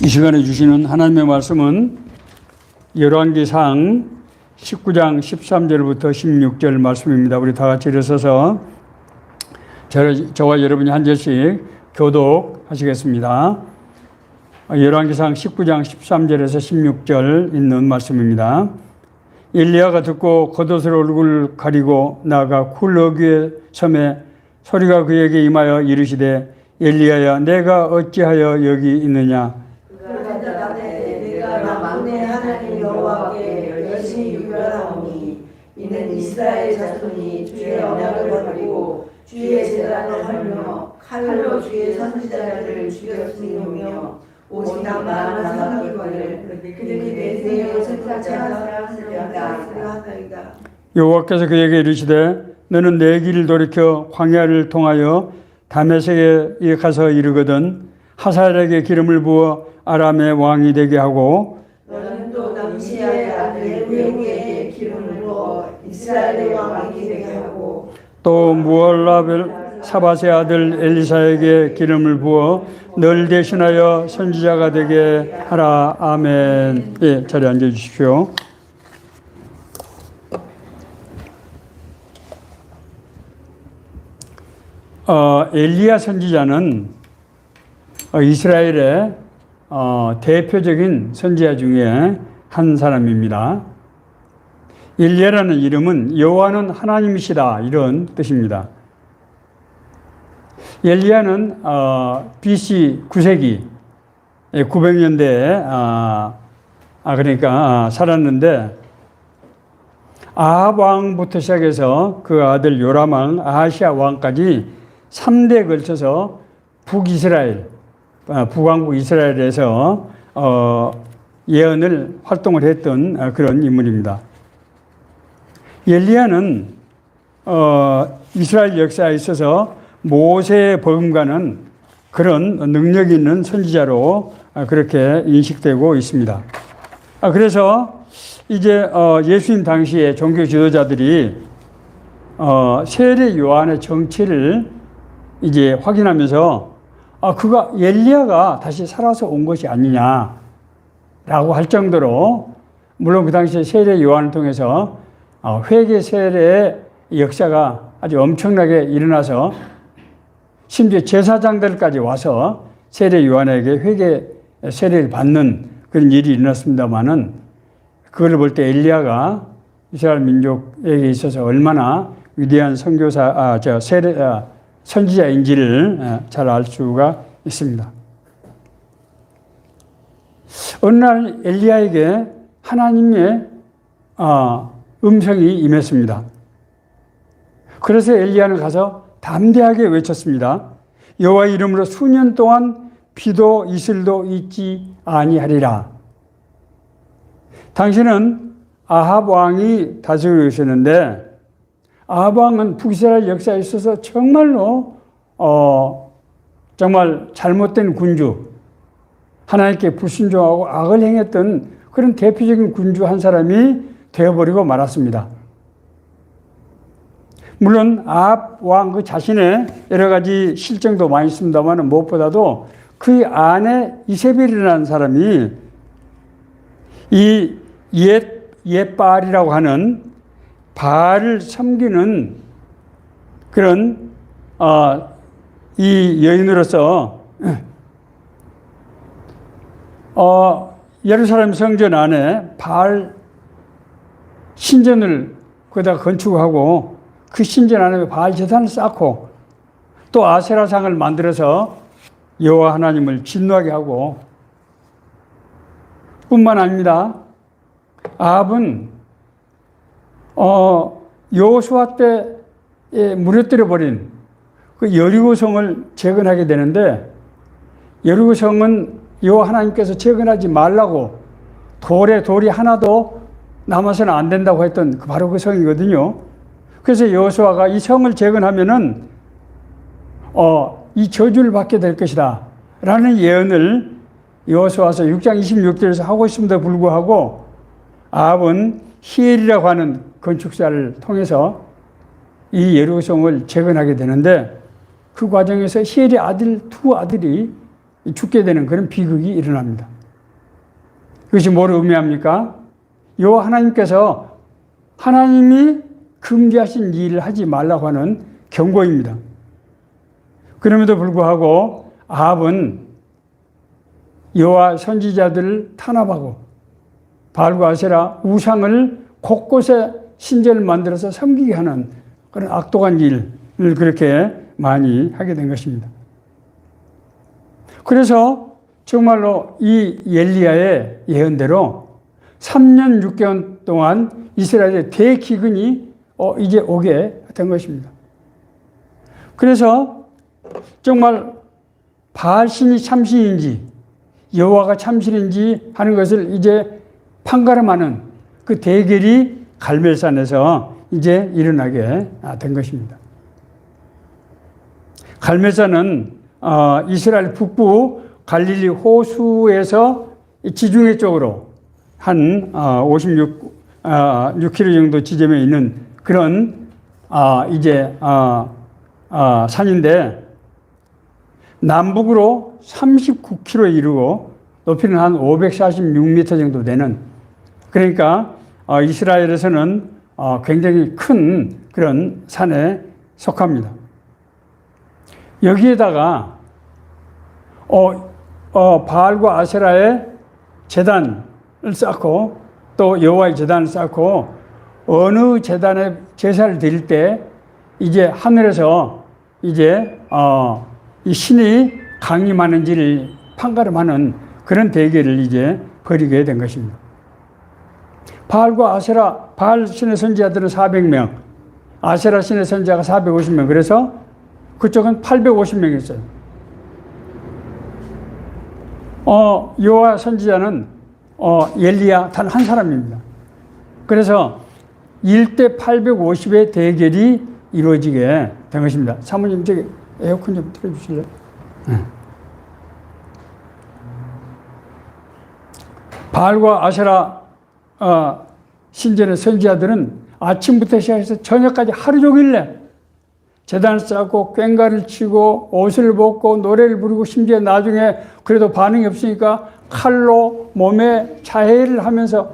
이 시간에 주시는 하나님의 말씀은 열왕기상 19장 13절부터 16절 말씀입니다. 우리 다 같이 일어서서 저와 여러분이 한 절씩 교독하시겠습니다. 열왕기상 19장 13절에서 16절 있는 말씀입니다. 엘리야가 듣고 겉옷으로 얼굴을 가리고 나아가 굴러귀의 섬에 소리가 그에게 임하여 이르시되 엘리야야 내가 어찌하여 여기 있느냐. 그가 대답하되 내가 만군의 하나님 여호와께 열심히 유별하오니 이는 이스라엘 자손이 주의 언약을 버리고 주의 제단을 헐며 칼로 주의 선지자들을 죽였으며 오직 나만 사람이거늘 그들이 내세에 생각지 않았으리이다. 여호와께서 그에게 이르시되 너는 내 길을 돌이켜 광야를 통하여 다메섹에 가서 이르거든 하사엘에게 기름을 부어 아람의 왕이 되게 하고 너는 또 남시아의 아들 예후에게 기름을 부어 이스라엘의 왕이 되게 하고 또 무올라벨 사밧의 아들 엘리사에게 기름을 부어 널 대신하여 선지자가 되게 하라. 아멘. 예, 자리에 앉아 주십시오. 엘리야 선지자는 이스라엘의 대표적인 선지자 중에 한 사람입니다. 엘리야라는 이름은 여호와는 하나님이시다 이런 뜻입니다. 엘리야는 BC 9세기 900년대에 그러니까 살았는데 아합 왕부터 시작해서 그 아들 요람 왕, 아하시아 왕까지 3대에 걸쳐서 북이스라엘, 북왕국 이스라엘에서 예언을 활동을 했던 그런 인물입니다. 엘리야는 이스라엘 역사에 있어서 모세의 복음과는 그런 능력 있는 선지자로 그렇게 인식되고 있습니다. 그래서 이제 예수님 당시에 종교 지도자들이 세례 요한의 정체를 이제 확인하면서 그가 엘리야가 다시 살아서 온 것이 아니냐라고 할 정도로 물론 그 당시에 세례 요한을 통해서 회개 세례의 역사가 아주 엄청나게 일어나서 심지어 제사장들까지 와서 세례 요한에게 회개 세례를 받는 그런 일이 일어났습니다만은 그걸 볼 때 엘리야가 이스라엘 민족에게 있어서 얼마나 위대한 선지자인지를 잘 알 수가 있습니다. 어느 날 엘리야에게 하나님의 음성이 임했습니다. 그래서 엘리야는 가서 담대하게 외쳤습니다. 여호와의 이름으로 수년 동안 비도 이슬도 있지 아니하리라. 당시는 아합 왕이 다스리고 있었는데 아합 왕은 북이스라엘 역사에 있어서 정말로 정말 잘못된 군주, 하나님께 불순종하고 악을 행했던 그런 대표적인 군주 한 사람이 되어버리고 말았습니다. 물론 아합 왕 그 자신의 여러 가지 실정도 많이 있습니다만 무엇보다도 그 아내 이세벨이라는 사람이 이 옛바알이라고 하는 바알을 섬기는 그런 이 여인으로서 예루살렘 성전 안에 바알 신전을 거기다 건축하고 그 신전 안에 바알 제단을 쌓고 또 아세라상을 만들어서 여호와 하나님을 진노하게 하고 뿐만 아닙니다. 아합은 여호수아 때에 무너뜨려 버린 그 여리고성을 재건하게 되는데 여리고성은 여호와 하나님께서 재건하지 말라고 돌이 하나도 남아서는 안 된다고 했던 바로 그 성이거든요. 그래서 여호수아가 이 성을 재건하면은 이 저주를 받게 될 것이다 라는 예언을 여호수아서 6장 26절에서 하고 있음에도 불구하고 아합은 히엘이라고 하는 건축사를 통해서 이 예루살렘을 재건하게 되는데 그 과정에서 히엘의 두 아들이 죽게 되는 그런 비극이 일어납니다. 그것이 뭐를 의미합니까? 여호와 하나님께서 하나님이 금지하신 일을 하지 말라고 하는 경고입니다. 그럼에도 불구하고 아합은 여호와 선지자들을 탄압하고 바알과 아세라 우상을 곳곳에 신전을 만들어서 섬기게 하는 그런 악독한 일을 그렇게 많이 하게 된 것입니다. 그래서 정말로 이 엘리야의 예언대로 3년 6개월 동안 이스라엘의 대기근이 이제 오게 된 것입니다. 그래서 정말 바알신이 참신인지 여호와가 참신인지 하는 것을 이제 판가름하는 그 대결이 갈멜산에서 이제 일어나게 된 것입니다. 갈멜산은 이스라엘 북부 갈릴리 호수에서 지중해 쪽으로 한 6km 정도 지점에 있는 그런 이제 산인데 남북으로 39km에 이르고 높이는 한 546m 정도 되는, 그러니까 이스라엘에서는 굉장히 큰 그런 산에 속합니다. 여기에다가 바알과 아세라의 제단을 쌓고 또 여호와의 제단을 쌓고 어느 제단에 제사를 드릴 때 이제 하늘에서 이제 이 신이 강림하는지를 판가름하는 그런 대결을 이제 벌이게 된 것입니다. 바알과 아세라, 바알 신의 선지자들은 400명, 아세라 신의 선지자가 450명, 그래서 그쪽은 850명이었어요. 여호와 선지자는 엘리야 단 한 사람입니다. 그래서 1대 850의 대결이 이루어지게 된 것입니다. 사모님 저기 에어컨 좀 틀어주실래요? 바알과 아세라 신전의 선지자들은 아침부터 시작해서 저녁까지 하루 종일 제단을 쌓고 꽹과를 치고 옷을 벗고 노래를 부르고 심지어 나중에 그래도 반응이 없으니까 칼로 몸에 자해를 하면서,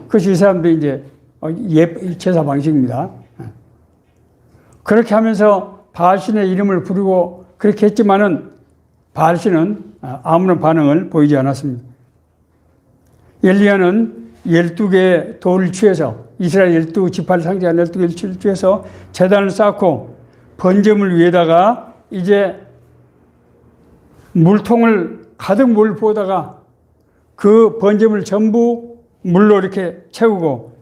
그것이 이 사람들이 이제 제사 방식입니다. 그렇게 하면서 바알신의 이름을 부르고 그렇게 했지만은 바알신은 아무런 반응을 보이지 않았습니다. 엘리야는 12개의 돌을 취해서, 이스라엘 12지파를 상징하는 12개를 취해서 제단을 쌓고 번제물 위에다가 이제 물통을 가득 물 부어다가 그 번제물 전부 물로 이렇게 채우고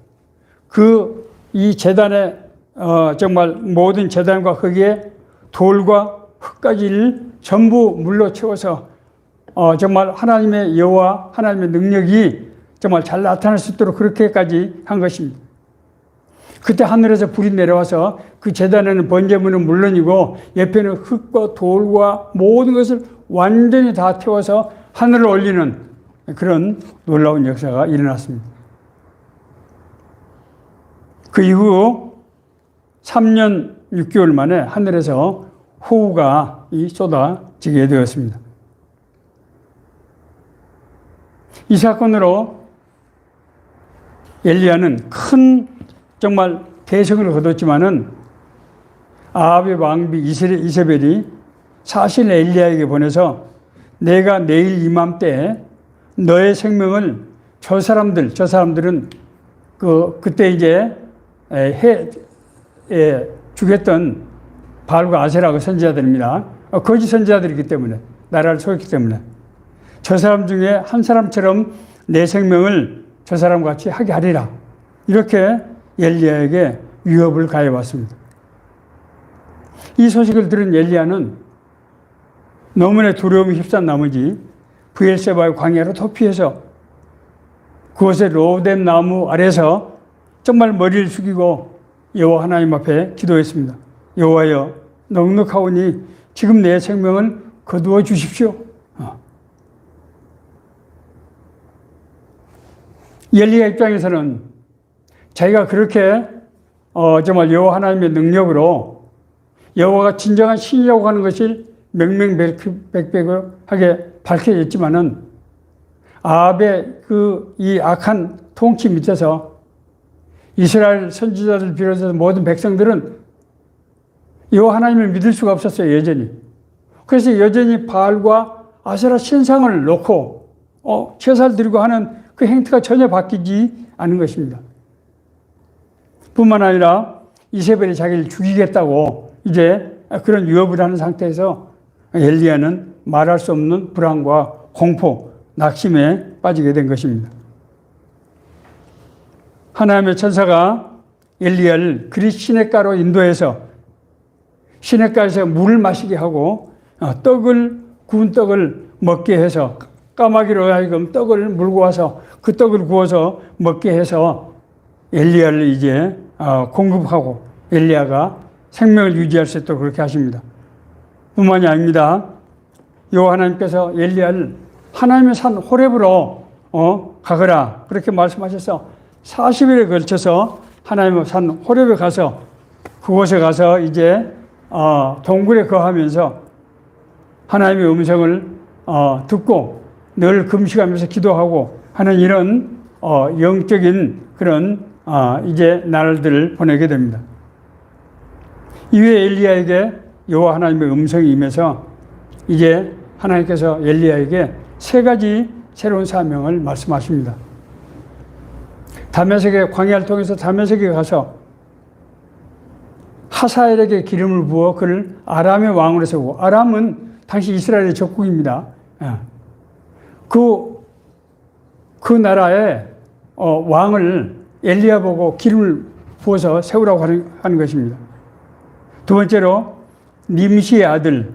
이 제단에 정말 모든 제단과 거기에 돌과 흙가지를 전부 물로 채워서 정말 하나님의 여호와 하나님의 능력이 정말 잘 나타날 수 있도록 그렇게까지 한 것입니다. 그때 하늘에서 불이 내려와서 그 제단에는 번제물은 물론이고 옆에는 흙과 돌과 모든 것을 완전히 다 태워서 하늘을 올리는 그런 놀라운 역사가 일어났습니다. 그 이후 3년 6개월 만에 하늘에서 호우가 쏟아지게 되었습니다. 이 사건으로 엘리야는 큰 정말 대성을 거뒀지만은 아합의 왕비 이세벨이 사실 엘리야에게 보내서 내가 내일 이맘때 너의 생명을 저 사람들은 그때 이제 죽였던 바알과 아세라가 선지자들입니다. 거짓 선지자들이기 때문에, 나라를 속였기 때문에 저 사람 중에 한 사람처럼 내 생명을 저 사람과 같이 하게 하리라, 이렇게 엘리야에게 위협을 가해왔습니다. 이 소식을 들은 엘리야는 너무나 두려움이 휩싼 나머지 브엘세바의 광야로 도피해서 그곳의 로뎀 나무 아래서 정말 머리를 숙이고 여호와 하나님 앞에 기도했습니다. 여호와여, 넉넉하오니 지금 내 생명을 거두어 주십시오. 엘리야 입장에서는 자기가 그렇게 정말 여호와 하나님의 능력으로 여호와가 진정한 신이라고 하는 것을 명명백백하게 밝혀졌지만은 아합의 이 악한 통치 밑에서 이스라엘 선지자들 비롯해서 모든 백성들은 여호와 하나님을 믿을 수가 없었어요, 여전히. 그래서 여전히 바알과 아세라 신상을 놓고 제사를 드리고 하는 그 행태가 전혀 바뀌지 않은 것입니다. 뿐만 아니라 이세벨이 자기를 죽이겠다고 이제 그런 위협을 하는 상태에서 엘리야는 말할 수 없는 불안과 공포, 낙심에 빠지게 된 것입니다. 하나님의 천사가 엘리야를 그리 시냇가로 인도해서 시냇가에서 물을 마시게 하고 구운 떡을 먹게 해서 까마귀로 하여금 떡을 물고 와서 그 떡을 구워서 먹게 해서 엘리야를 이제 공급하고 엘리야가 생명을 유지할 수 있도록 그렇게 하십니다. 뿐만이 아닙니다. 여호와 하나님께서 엘리야를 하나님의 산 호렙으로 가거라 그렇게 말씀하셔서 40일에 걸쳐서 하나님의 산 호렙에 가서 그곳에 가서 이제 동굴에 거하면서 하나님의 음성을 듣고 늘 금식하면서 기도하고 하는 이런 영적인 그런 이제 날들을 보내게 됩니다. 이후에 엘리야에게 여호와 하나님의 음성이 임해서 이제 하나님께서 엘리야에게 3가지 새로운 사명을 말씀하십니다. 다메섹의 광야를 통해서 다메섹에 가서 하사엘에게 기름을 부어 그를 아람의 왕으로 세우고, 아람은 당시 이스라엘의 적국입니다. 그 나라의 왕을 엘리야 보고 기름을 부어서 세우라고 하는 것입니다. 두 번째로 님시의 아들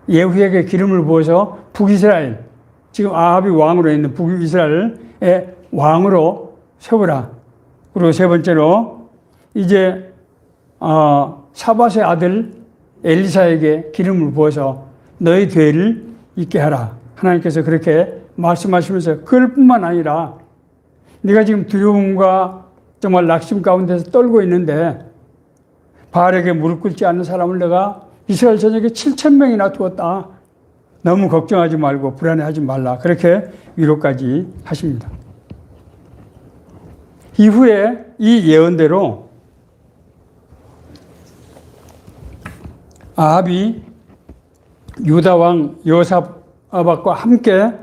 예후에게 기름을 부어서 북이스라엘, 지금 아합이 왕으로 있는 북이스라엘의 왕으로 세우라. 그리고 세 번째로 이제 사밧의 아들 엘리사에게 기름을 부어서 너희 뒤를 잇게 하라. 하나님께서 그렇게 말씀하시면서 그것뿐만 아니라 네가 지금 두려움과 정말 낙심 가운데서 떨고 있는데 바알에게 무릎 꿇지 않는 사람을 내가 이스라엘 전역에 7,000명이나 두었다. 너무 걱정하지 말고 불안해하지 말라. 그렇게 위로까지 하십니다. 이후에 이 예언대로 아합이 유다 왕 여호사밧과 함께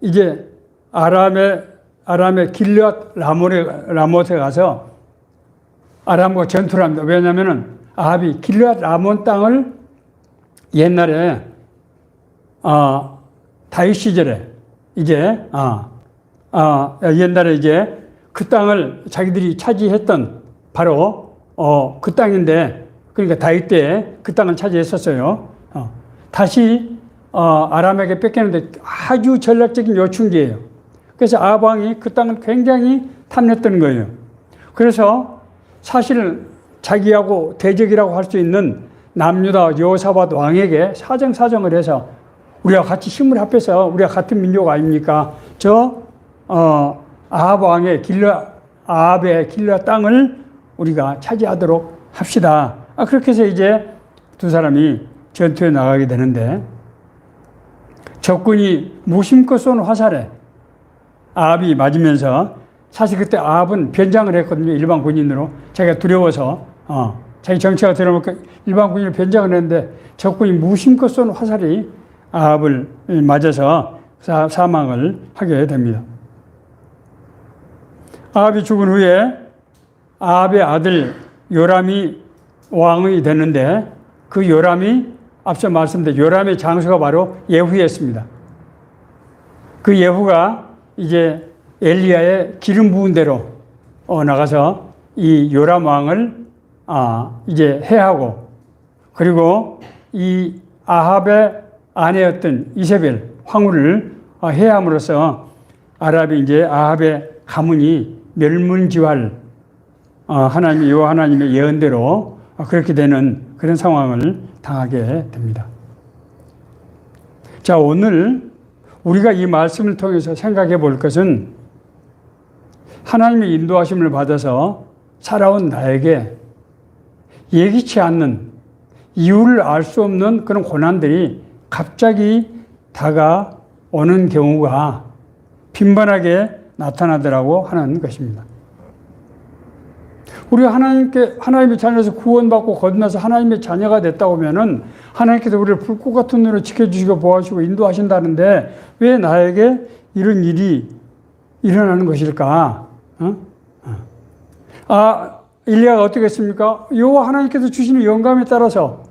이제 아람의 길앗 라못에 가서 아람과 전투를 합니다. 왜냐하면 아합이 길앗 라몬 땅을 옛날에 다윗 시절에 이제 옛날에 이제 그 땅을 자기들이 차지했던 바로 그 땅인데, 그러니까 다윗 때 그 땅을 차지했었어요. 다시 아람에게 뺏겼는데 아주 전략적인 요충지예요. 그래서 아합 왕이 그 땅을 굉장히 탐냈던 거예요. 그래서 사실 자기하고 대적이라고 할 수 있는 남유다 여호사밧 왕에게 사정을 해서 우리가 같이 힘을 합해서 우리가 같은 민족 아닙니까? 아합 왕의 아합의 길앗 땅을 우리가 차지하도록 합시다. 그렇게 해서 이제 두 사람이 전투에 나가게 되는데, 적군이 무심코 쏜 화살에 아합이 맞으면서, 사실 그때 아합은 변장을 했거든요. 일반 군인으로. 자기가 두려워서 자기 정체가 드러나니까 일반 군인으로 변장을 했는데 적군이 무심코 쏜 화살이 아합을 맞아서 사망을 하게 됩니다. 아합이 죽은 후에 아합의 아들 요람이 왕이 됐는데, 그 요람이 앞서 말씀드린 요람의 장수가 바로 예후였습니다. 그 예후가 이제 엘리야의 기름 부은 대로 나가서 이 요람 왕을 이제 해하고, 그리고 이 아합의 아내였던 이세벨 황후를 해함으로써 아랍이 이제 아합의 가문이 멸문지활, 하나님의 여호와 하나님의 예언대로 그렇게 되는 그런 상황을 당하게 됩니다. 자, 오늘 우리가 이 말씀을 통해서 생각해 볼 것은, 하나님의 인도하심을 받아서 살아온 나에게 예기치 않는, 이유를 알 수 없는 그런 고난들이 갑자기 다가오는 경우가 빈번하게 나타나더라고 하는 것입니다. 우리가 하나님의 자녀에서 구원받고 거듭나서 하나님의 자녀가 됐다고 하면은 하나님께서 우리를 불꽃 같은 눈으로 지켜주시고 보호하시고 인도하신다는데 왜 나에게 이런 일이 일어나는 것일까? 일리야가 어떻게 했습니까? 여호와 하나님께서 주시는 영감에 따라서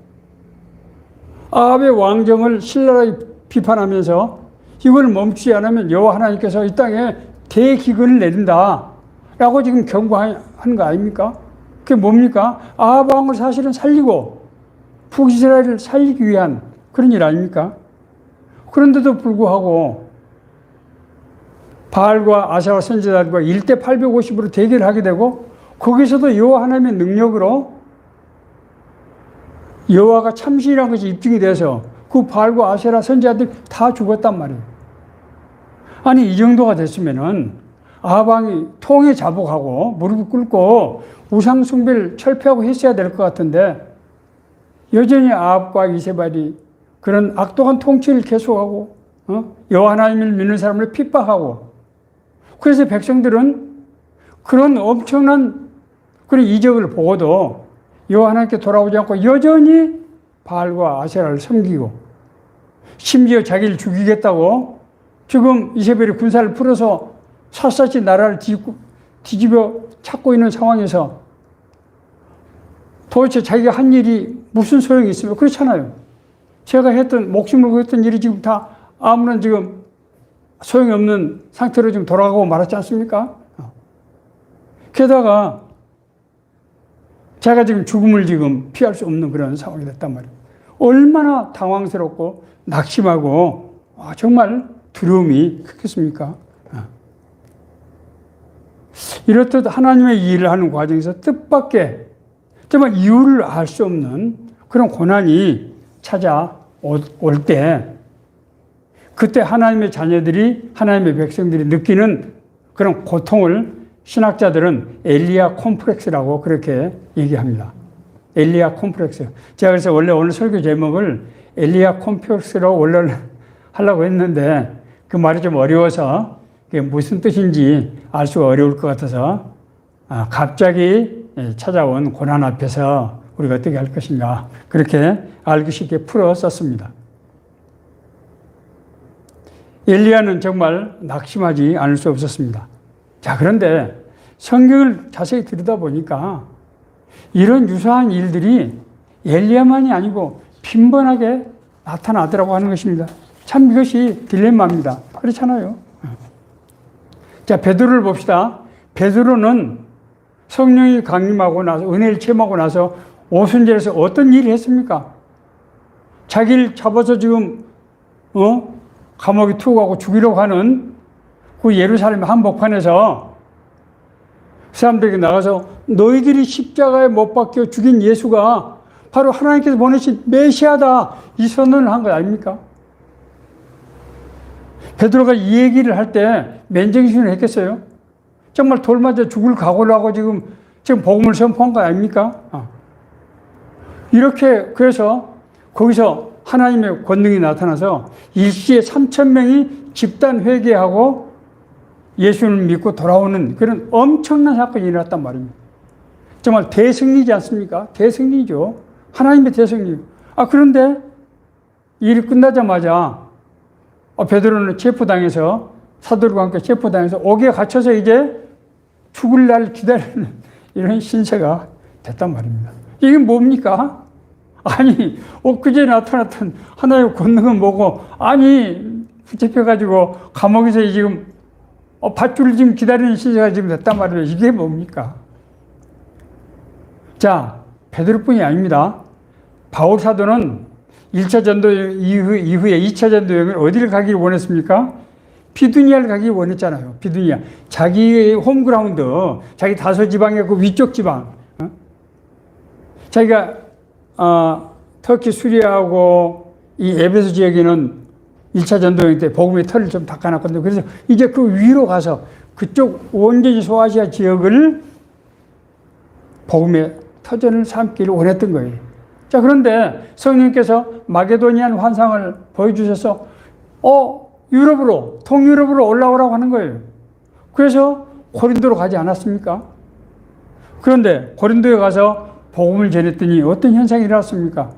아합의 왕정을 신랄하게 비판하면서 이걸 멈추지 않으면 여호와 하나님께서 이 땅에 대기근을 내린다 라고 지금 경고하는 거 아닙니까? 그게 뭡니까? 아합 왕을 사실은 살리고 북이스라엘을 살리기 위한 그런 일 아닙니까? 그런데도 불구하고 바알과 아세라 선지자들과 1대 850으로 대결을 하게 되고 거기서도 여호와 하나님의 능력으로 여호와가 참신이라는 것이 입증이 돼서 그 바알과 아세라 선지자들이 다 죽었단 말이에요. 아니 이 정도가 됐으면은 아합 왕이 통에 자복하고 무릎을 꿇고 우상 숭배를 철폐하고 했어야 될 것 같은데 여전히 아합과 이세벨이 그런 악독한 통치를 계속하고 여호와 하나님을 믿는 사람을 핍박하고 그래서 백성들은 그런 엄청난 그런 이적을 보고도 여호와 하나님께 돌아오지 않고 여전히 바알과 아세라를 섬기고 심지어 자기를 죽이겠다고 지금 이세벨이 군사를 풀어서 샅샅이 나라를 뒤집어 찾고 있는 상황에서 도대체 자기가 한 일이 무슨 소용이 있습니까? 그렇잖아요. 제가 목숨을 걸고 했던 일이 지금 다 아무런 지금 소용이 없는 상태로 지금 돌아가고 말았지 않습니까? 게다가 제가 지금 죽음을 지금 피할 수 없는 그런 상황이 됐단 말이에요. 얼마나 당황스럽고 낙심하고 정말 두려움이 크겠습니까? 이렇듯 하나님의 일을 하는 과정에서 뜻밖의 정말 이유를 알 수 없는 그런 고난이 찾아올 때 그때 하나님의 자녀들이 하나님의 백성들이 느끼는 그런 고통을 신학자들은 엘리야 콤플렉스라고 그렇게 얘기합니다. 엘리야 콤플렉스. 제가 그래서 원래 오늘 설교 제목을 엘리야 콤플렉스로 원래 하려고 했는데 그 말이 좀 어려워서 그게 무슨 뜻인지 알 수가 어려울 것 같아서 갑자기 찾아온 고난 앞에서 우리가 어떻게 할 것인가 그렇게 알기 쉽게 풀어 썼습니다. 엘리야는 정말 낙심하지 않을 수 없었습니다. 자, 그런데 성경을 자세히 들여다보니까 이런 유사한 일들이 엘리야만이 아니고 빈번하게 나타나더라고 하는 것입니다. 참 이것이 딜레마입니다. 그렇잖아요. 자, 베드로를 봅시다. 베드로는 성령이 강림하고 나서 은혜를 체험하고 나서 오순절에서 어떤 일을 했습니까? 자기를 잡아서 지금 감옥에 투옥하고 죽이려고 하는 그 예루살렘 한복판에서 사람들에게 나가서 너희들이 십자가에 못 박혀 죽인 예수가 바로 하나님께서 보내신 메시아다 이 선언을 한 거 아닙니까? 베드로가 이 얘기를 할 때 맨정신을 했겠어요? 정말 돌 맞아 죽을 각오를 하고 지금 복음을 선포한 거 아닙니까? 이렇게 그래서 거기서 하나님의 권능이 나타나서 일시에 3,000명이 집단 회개하고 예수를 믿고 돌아오는 그런 엄청난 사건이 일어났단 말입니다. 정말 대승리지 않습니까? 대승리죠. 하나님의 대승리. 그런데 일이 끝나자마자 베드로는 체포당해서 사도들과 함께 체포당해서 옥에 갇혀서 이제 죽을 날 기다리는 이런 신세가 됐단 말입니다. 이게 뭡니까? 아니, 엊그제 나타났던 하나님의 권능은 뭐고, 아니, 붙잡혀가지고 감옥에서 지금 밧줄을 지금 기다리는 신세가 지금 됐단 말이에요. 이게 뭡니까? 자, 베드로뿐이 아닙니다. 바울 사도는 1차 전도 이후에 2차 전도 여행을 어디를 가기를 원했습니까? 비두니아를 가기 원했잖아요. 비두니아. 자기의 홈그라운드, 자기 다소 지방의 그 위쪽 지방. 자기가, 터키 수리아하고 이 에베소 지역에는 1차 전도여행 때 복음의 털을 좀 닦아놨거든요. 그래서 이제 그 위로 가서 그쪽 온전히 소아시아 지역을 복음의 터전을 삼기를 원했던 거예요. 자, 그런데 성령께서 마게도니안 환상을 보여주셔서 유럽으로, 동유럽으로 올라오라고 하는 거예요. 그래서 고린도로 가지 않았습니까? 그런데 고린도에 가서 복음을 전했더니 어떤 현상이 일어났습니까?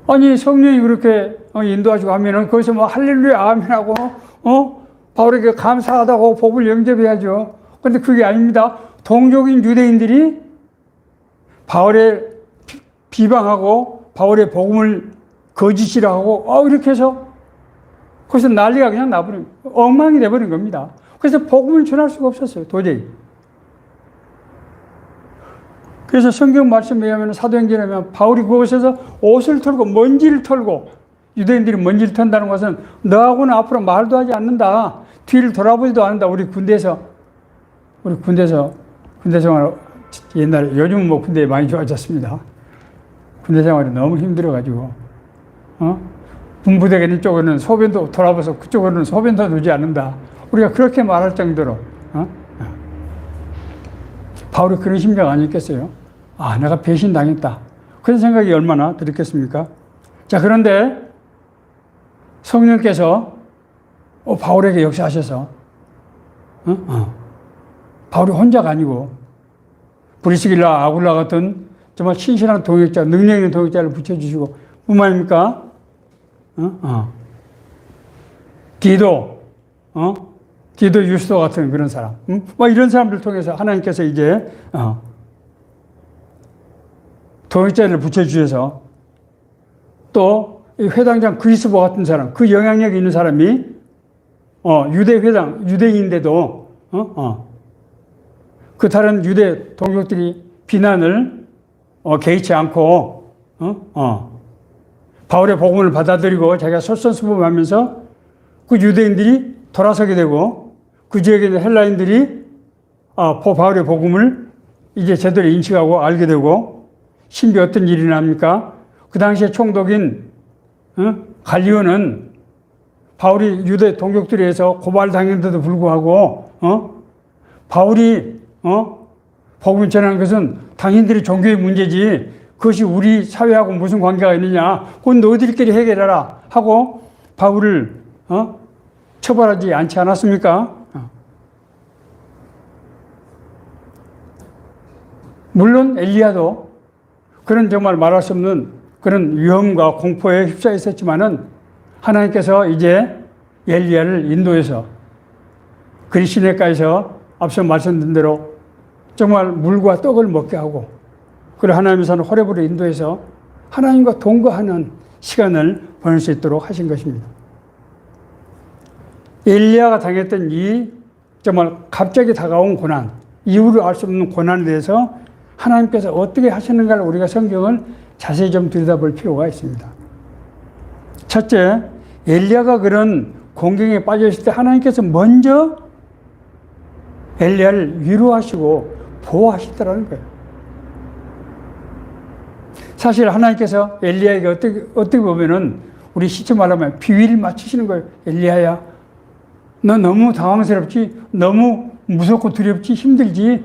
아니, 성령이 그렇게 인도하시고 하면은 거기서 뭐 할렐루야 아멘하고, 바울에게 감사하다고 복을 영접해야죠. 그런데 그게 아닙니다. 동족인 유대인들이 바울의 비방하고 바울의 복음을 거짓이라 하고, 이렇게 해서 거기서 난리가 그냥 나버린, 엉망이 돼버린 겁니다. 그래서 복음을 전할 수가 없었어요, 도저히. 그래서 성경 말씀에 의하면, 사도행전에 의하면 바울이 그곳에서 옷을 털고 먼지를 털고, 유대인들이 먼지를 턴다는 것은 너하고는 앞으로 말도 하지 않는다. 뒤를 돌아보지도 않는다. 우리 군대에서 군대 생활, 옛날에, 요즘은 뭐 군대 많이 좋아졌습니다. 군대 생활이 너무 힘들어가지고, 군부대가 있는 쪽에는 소변도 돌아봐서 그쪽으로는 소변도 누지 않는다. 우리가 그렇게 말할 정도로, 바울이 그런 심정 아니었겠어요? 내가 배신당했다. 그런 생각이 얼마나 들었겠습니까? 자, 그런데 성령께서 바울에게 역사하셔서, 바울이 혼자가 아니고 브리스길라, 아굴라 같은 정말 신실한 동역자, 능력 있는 동역자를 붙여주시고, 뿐만 아닙니까? 디도 유스도 같은 그런 사람, 이런 사람들 통해서 하나님께서 이제 동역자를 붙여주셔서, 또 회당장 그리스보 같은 사람, 그 영향력이 있는 사람이 유대인인데도 그 다른 유대 동족들이 비난을 개의치 않고 바울의 복음을 받아들이고 자기가 솔선수범하면서 그 유대인들이 돌아서게 되고, 그 지역에 있는 헬라인들이 바울의 복음을 이제 제대로 인식하고 알게 되고, 심지어 어떤 일이 납니까? 그 당시에 총독인 갈리오는 바울이 유대 동족들에 의해서 고발당했는데도 불구하고 바울이 복음을 전하는 것은 당신들이 종교의 문제지 그것이 우리 사회하고 무슨 관계가 있느냐, 그건 너희들끼리 해결하라 하고 바울을 처벌하지 않지 않았습니까? 물론 엘리야도 그런 정말 말할 수 없는 그런 위험과 공포에 휩싸여 있었지만은, 하나님께서 이제 엘리야를 인도해서 그리시네가에서 앞서 말씀드린 대로 정말 물과 떡을 먹게 하고, 그리고 하나님의 산 호렙으로 인도해서 하나님과 동거하는 시간을 보낼 수 있도록 하신 것입니다. 엘리야가 당했던 이 정말 갑자기 다가온 고난, 이유를 알 수 없는 고난에 대해서 하나님께서 어떻게 하시는가를 우리가 성경을 자세히 좀 들여다볼 필요가 있습니다. 첫째, 엘리야가 그런 공경에 빠져 있을 때 하나님께서 먼저 엘리야를 위로하시고 보호하시더라는 거예요. 사실 하나님께서 엘리야에게 어떻게 보면은 우리 시점 말하면 비위를 맞추시는 거예요. 엘리야야, 너 너무 당황스럽지? 너무 무섭고 두렵지? 힘들지?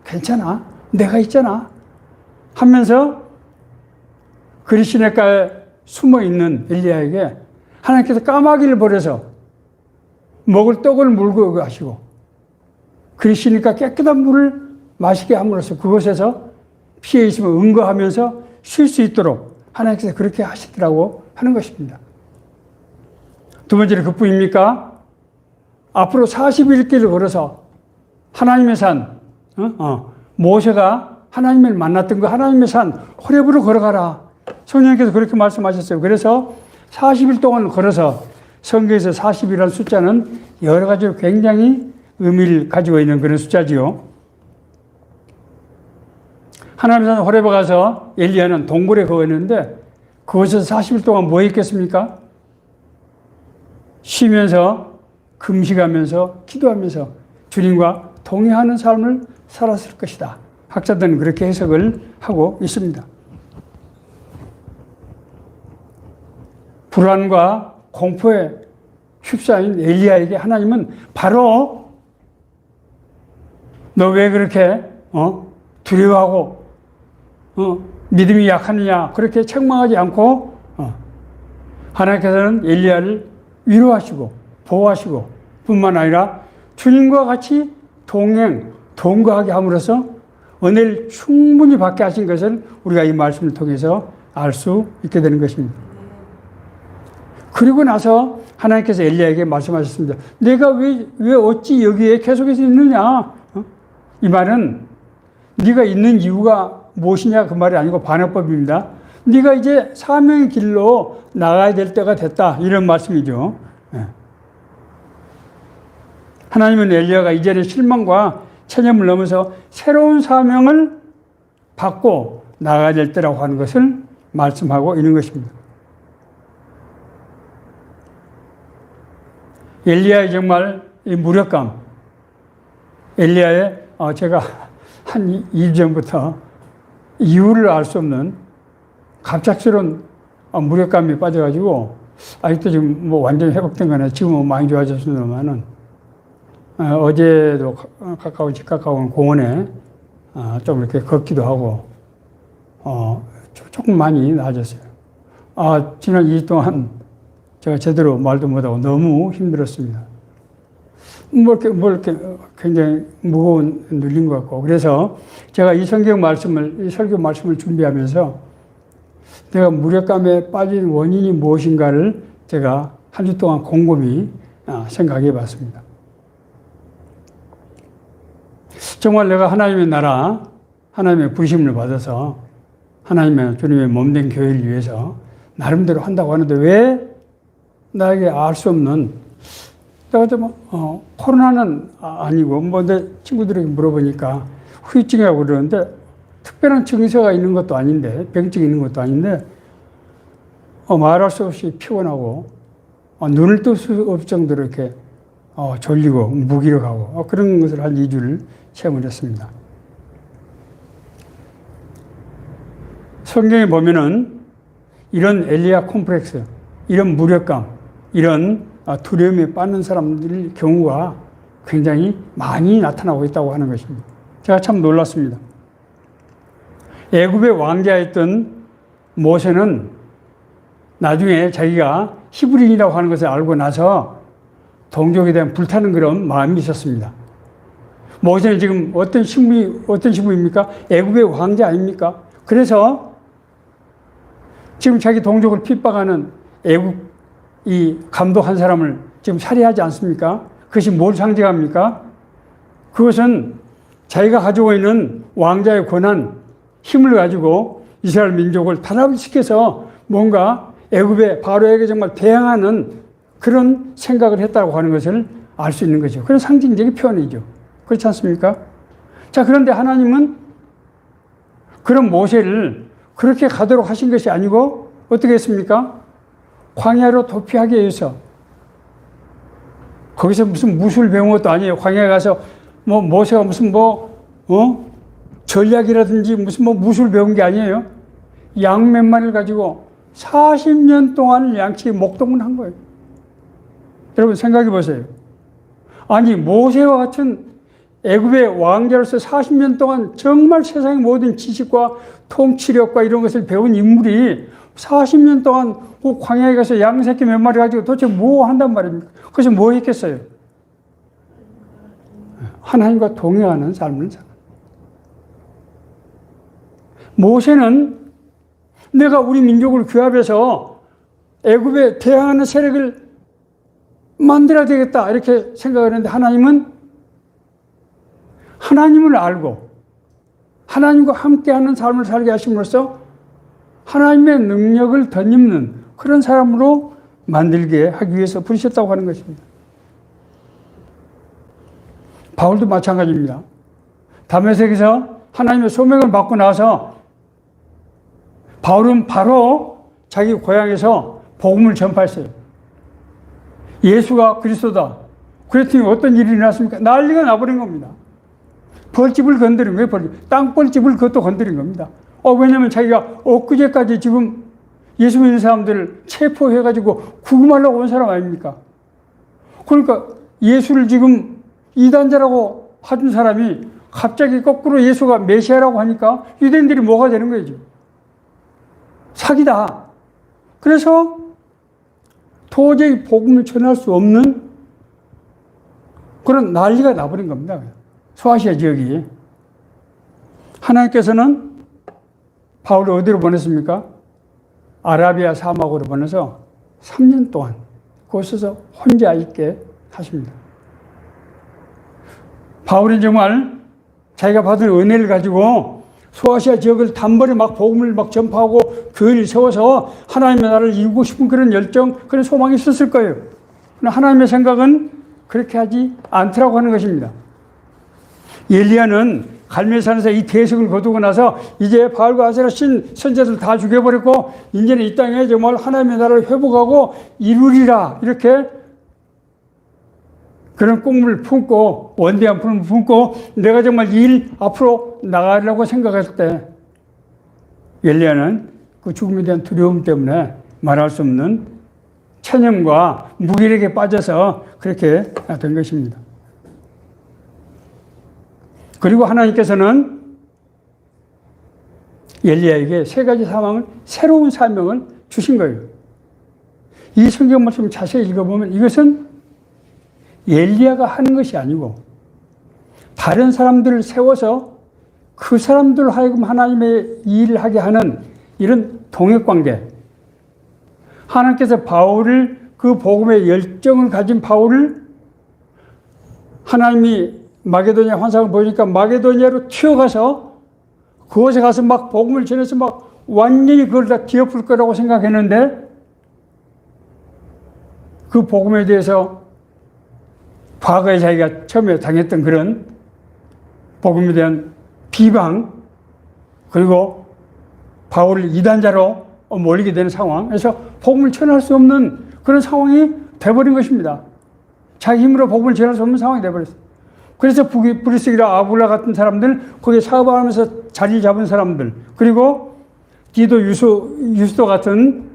괜찮아. 내가 있잖아. 하면서 그리시네가에 숨어 있는 엘리야에게 하나님께서 까마귀를 버려서 먹을 떡을 물고 가시고, 그리시니까 깨끗한 물을 마시게 함으로써 그곳에서 피해 있으면 응거하면서 쉴 수 있도록 하나님께서 그렇게 하시더라고 하는 것입니다. 두 번째는 그뿐입니까? 앞으로 40일 길을 걸어서 하나님의 산, 모세가 하나님을 만났던 그 하나님의 산 호렙으로 걸어가라. 성령께서 그렇게 말씀하셨어요. 그래서 40일 동안 걸어서, 성경에서 40이라는 숫자는 여러 가지로 굉장히 의미를 가지고 있는 그런 숫자지요. 하나님의 산 호렙에 가서 엘리야는 동굴에 거했는데, 그곳에서 40일 동안 뭐 했겠습니까? 쉬면서, 금식하면서, 기도하면서 주님과 동행하는 삶을 살았을 것이다. 학자들은 그렇게 해석을 하고 있습니다. 불안과 공포에 휩싸인 엘리야에게 하나님은 바로 너 왜 그렇게 두려워하고 믿음이 약하느냐 그렇게 책망하지 않고 하나님께서는 엘리야를 위로하시고 보호하시고 뿐만 아니라 주님과 같이 동거하게 함으로써 은혜를 충분히 받게 하신 것을 우리가 이 말씀을 통해서 알 수 있게 되는 것입니다. 그리고 나서 하나님께서 엘리야에게 말씀하셨습니다. 내가 왜 어찌 여기에 계속해서 있느냐? 이 말은 네가 있는 이유가 무엇이냐 그 말이 아니고 반어법입니다. 네가 이제 사명의 길로 나가야 될 때가 됐다. 이런 말씀이죠. 하나님은 엘리야가 이전의 실망과 체념을 넘어서 새로운 사명을 받고 나가야 될 때라고 하는 것을 말씀하고 있는 것입니다. 엘리야의 정말 이 무력감, 엘리야의 제가 한 2주 전부터 이유를 알 수 없는 갑작스러운 무력감에 빠져가지고 아직도 지금 뭐 완전히 회복된 거나 지금은 많이 좋아졌습니다만은 어제도 집 가까운 공원에 좀 이렇게 걷기도 하고 조금 많이 나아졌어요. 지난 2주 동안 제가 제대로 말도 못하고 너무 힘들었습니다. 뭐 이렇게 굉장히 무거운 눌린 것 같고. 그래서 제가 이 설교 말씀을 준비하면서 내가 무력감에 빠진 원인이 무엇인가를 제가 한 주 동안 곰곰이 생각해 봤습니다. 정말 내가 하나님의 나라, 하나님의 부르심을 받아서 하나님의 주님의 몸된 교회를 위해서 나름대로 한다고 하는데 왜 나에게 알 수 없는, 내가 좀 코로나는 아니고 뭐 내 친구들에게 물어보니까 후유증이라고 그러는데 특별한 증세가 있는 것도 아닌데, 병증이 있는 것도 아닌데 말할 수 없이 피곤하고 눈을 뜰 수 없을 정도로 이렇게 졸리고 무기력하고 그런 것을 한 2주를 체험을 했습니다. 성경에 보면은 이런 엘리야 콤플렉스, 이런 무력감, 이런 두려움에 빠진 사람들의 경우가 굉장히 많이 나타나고 있다고 하는 것입니다. 제가 참 놀랐습니다. 애굽의 왕자였던 모세는 나중에 자기가 히브리인이라고 하는 것을 알고 나서 동족에 대한 불타는 그런 마음이 있었습니다. 모세는 지금 어떤 신분입니까? 애굽의 왕자 아닙니까? 그래서 지금 자기 동족을 핍박하는 애굽 이 감독 한 사람을 지금 살해하지 않습니까? 그것이 뭘 상징합니까? 그것은 자기가 가지고 있는 왕자의 권한, 힘을 가지고 이스라엘 민족을 단합시켜서 뭔가 애굽의 바로에게 정말 대항하는 그런 생각을 했다고 하는 것을 알 수 있는 거죠. 그런 상징적인 표현이죠. 그렇지 않습니까? 자, 그런데 하나님은 그런 모세를 그렇게 가도록 하신 것이 아니고 어떻게 했습니까? 광야로 도피하게 해서, 거기서 무슨 무술 배운 것도 아니에요. 광야에 가서 뭐 모세가 무슨 전략이라든지 무슨 무술 배운 게 아니에요. 양 몇 마리를 가지고 40년 동안 양치 목동을 한 거예요. 여러분 생각해 보세요. 아니 모세와 같은 애굽의 왕자로서 40년 동안 정말 세상의 모든 지식과 통치력과 이런 것을 배운 인물이 40년 동안 그 광야에 가서 양 새끼 몇 마리 가지고 도대체 뭐 한단 말입니까? 그래서 뭐 했겠어요? 하나님과 동행하는 삶을 살. 모세는 내가 우리 민족을 규합해서 애굽에 대항하는 세력을 만들어야 되겠다 이렇게 생각을 했는데 하나님은 하나님을 알고 하나님과 함께하는 삶을 살게 하심으로써 하나님의 능력을 덧입는 그런 사람으로 만들게 하기 위해서 부르셨다고 하는 것입니다. 바울도 마찬가지입니다. 다메섹에서 하나님의 소명을 받고 나서 바울은 바로 자기 고향에서 복음을 전파했어요. 예수가 그리스도다. 그랬더니 어떤 일이 일어났습니까? 난리가 나버린 겁니다. 벌집을 건드린 거예요. 땅벌집을 그것도 건드린 겁니다. 왜냐하면 자기가 엊그제까지 지금 예수 믿는 사람들을 체포해가지고 구금하려고 온 사람 아닙니까? 그러니까 예수를 지금 이단자라고 하던 사람이 갑자기 거꾸로 예수가 메시아라고 하니까 유대인들이 뭐가 되는 거죠? 사기다. 그래서 도저히 복음을 전할 수 없는 그런 난리가 나버린 겁니다. 소아시아 지역이. 하나님께서는 바울을 어디로 보냈습니까? 아라비아 사막으로 보내서 3년 동안 그곳에서 혼자 있게 하십니다. 바울은 정말 자기가 받은 은혜를 가지고 소아시아 지역을 단번에 막 복음을 막 전파하고 교회를 세워서 하나님의 나라를 이루고 싶은 그런 열정, 그런 소망이 있었을 거예요. 그러나 하나님의 생각은 그렇게 하지 않더라고 하는 것입니다. 엘리야는 갈멜산에서 이 대성을 거두고 나서 이제 바알과 아세라 신 선지자들 다 죽여버렸고 이제는 이 땅에 정말 하나님의 나라를 회복하고 이루리라, 이렇게 그런 꿈을 품고 원대한 꿈을 품고 내가 정말 이 일 앞으로 나가려고 생각했을 때 엘리야는 그 죽음에 대한 두려움 때문에 말할 수 없는 체념과 무기력에 빠져서 그렇게 된 것입니다. 그리고 하나님께서는 엘리야에게 세 가지 새로운 사명을 주신 거예요. 이 성경 말씀을 자세히 읽어보면 이것은 엘리야가 하는 것이 아니고 다른 사람들을 세워서 그 사람들 하여금 하나님의 일을 하게 하는 이런 동역관계. 하나님께서 바울을, 그 복음의 열정을 가진 바울을 하나님이 마게도니아 환상을 보니까 마게도니아로 튀어가서 그곳에 가서 막 복음을 전해서 막 완전히 그걸 다 뒤엎을 거라고 생각했는데 그 복음에 대해서 과거에 자기가 처음에 당했던 그런 복음에 대한 비방, 그리고 바울을 이단자로 몰리게 되는 상황, 그래서 복음을 전할 수 없는 그런 상황이 돼버린 것입니다. 자기 힘으로 복음을 전할 수 없는 상황이 돼버렸어요. 그래서 브리스기라 아굴라 같은 사람들, 거기에 사업하면서 자리 잡은 사람들, 그리고 디도 유스도 같은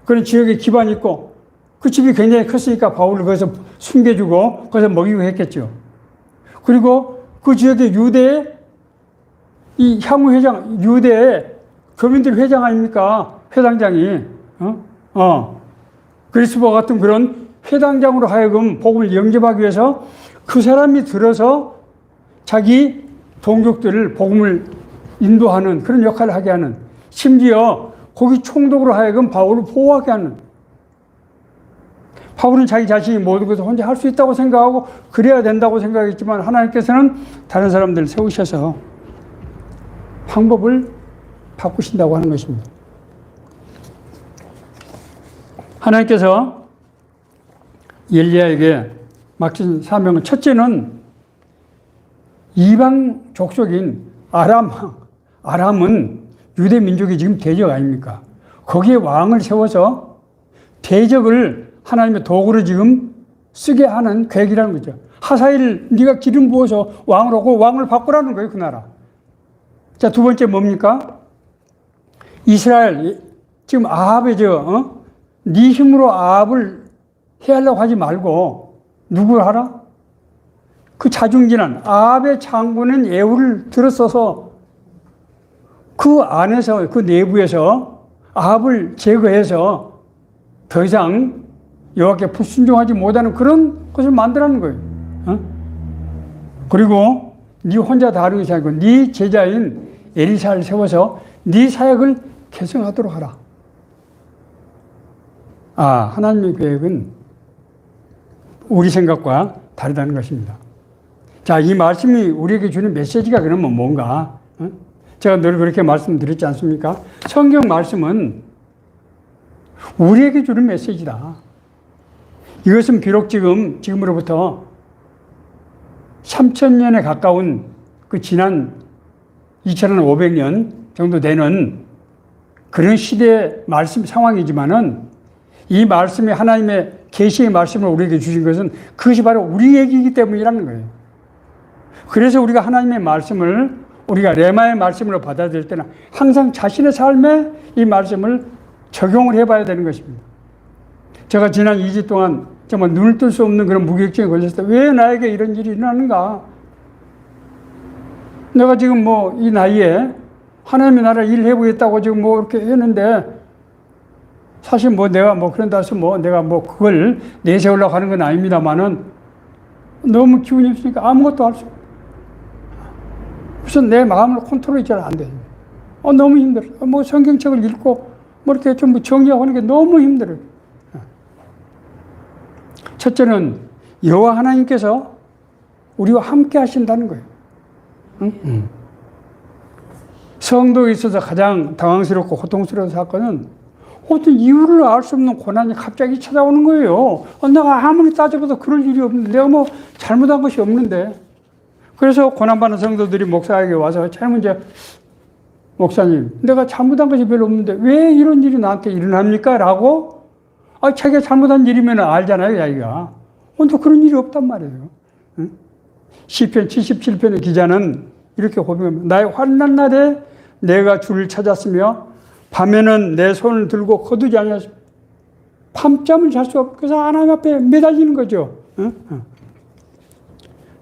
그런 지역에 기반이 있고 그 집이 굉장히 컸으니까 바울을 거기서 숨겨주고 거기서 먹이고 했겠죠. 그리고 그 지역의 유대의 이 향후회장, 유대의 교민들 회장 아닙니까? 회당장이. 그리스도와 같은 그런 회당장으로 하여금 복음을 영접하기 위해서 그 사람이 들어서 자기 동족들을 복음을 인도하는 그런 역할을 하게 하는, 심지어 거기 총독으로 하여금 바울을 보호하게 하는. 바울은 자기 자신이 모든 것을 혼자 할 수 있다고 생각하고 그래야 된다고 생각했지만 하나님께서는 다른 사람들을 세우셔서 방법을 바꾸신다고 하는 것입니다. 하나님께서 엘리야에게 맡긴 사명은, 첫째는 이방 족속인 아람은 유대 민족이 지금 대적 아닙니까? 거기에 왕을 세워서 대적을 하나님의 도구로 지금 쓰게 하는 계획이라는 거죠. 하사엘 네가 기름 부어서 왕을 하고 왕을 바꾸라는 거예요, 그 나라. 자, 두 번째 뭡니까? 이스라엘, 지금 아합의 네 힘으로 아합을 해하려고 하지 말고 누구를 하라? 그 자중진한 아합의 장군은 예후를 들어서서 그 안에서, 그 내부에서 아합을 제거해서 더 이상 여호와께 불순종하지 못하는 그런 것을 만들라는 거예요. 그리고 네 혼자 다 하는 것이 아니고 네 제자인 에리사를 세워서 네 사역을 계승하도록 하라. 하나님의 계획은 우리 생각과 다르다는 것입니다. 자, 이 말씀이 우리에게 주는 메시지가 그러면 뭔가? 제가 늘 그렇게 말씀드렸지 않습니까? 성경 말씀은 우리에게 주는 메시지다. 이것은 비록 지금으로부터 3,000년에 가까운 그 지난 2,500년 정도 되는 그런 시대의 말씀 상황이지만은 이 말씀이 하나님의 계시의 말씀을 우리에게 주신 것은 그것이 바로 우리 얘기이기 때문이라는 거예요. 그래서 우리가 하나님의 말씀을 우리가 레마의 말씀으로 받아들일 때는 항상 자신의 삶에 이 말씀을 적용을 해봐야 되는 것입니다. 제가 지난 2주 동안 정말 눈을 뜰 수 없는 그런 무기력증에 걸렸을 때 왜 나에게 이런 일이 일어나는가? 내가 지금 이 나이에 하나님의 나라 일을 해보겠다고 지금 이렇게 했는데 사실 뭐 내가 뭐 그런다 해서 뭐 내가 뭐 그걸 내세우려고 하는 건 아닙니다만은 너무 기운이 없으니까 아무것도 할 수 없어요. 그래서 내 마음을 컨트롤이 잘 안 돼요. 너무 힘들어요. 뭐 성경책을 읽고 뭐 이렇게 좀 정리하고 하는 게 너무 힘들어요. 첫째는 여호와 하나님께서 우리와 함께 하신다는 거예요. 응? 성도에 있어서 가장 당황스럽고 고통스러운 사건은 어떤 이유를 알 수 없는 고난이 갑자기 찾아오는 거예요. 내가 아무리 따져봐도 그럴 일이 없는데, 내가 뭐 잘못한 것이 없는데. 그래서 고난받는 성도들이 목사에게 와서 제일 먼저, 목사님, 내가 잘못한 것이 별로 없는데 왜 이런 일이 나한테 일어납니까? 라고, 자기가 잘못한 일이면 알잖아요, 자기가. 또 그런 일이 없단 말이에요. 응? 시편 77편의 기자는 이렇게 고백합니다. 나의 환난 날에 내가 주를 찾았으며 밤에는 내 손을 들고 거두지 아니하시고 밤잠을 잘 수 없고 그래서 하나님 앞에 매달리는 거죠. 응?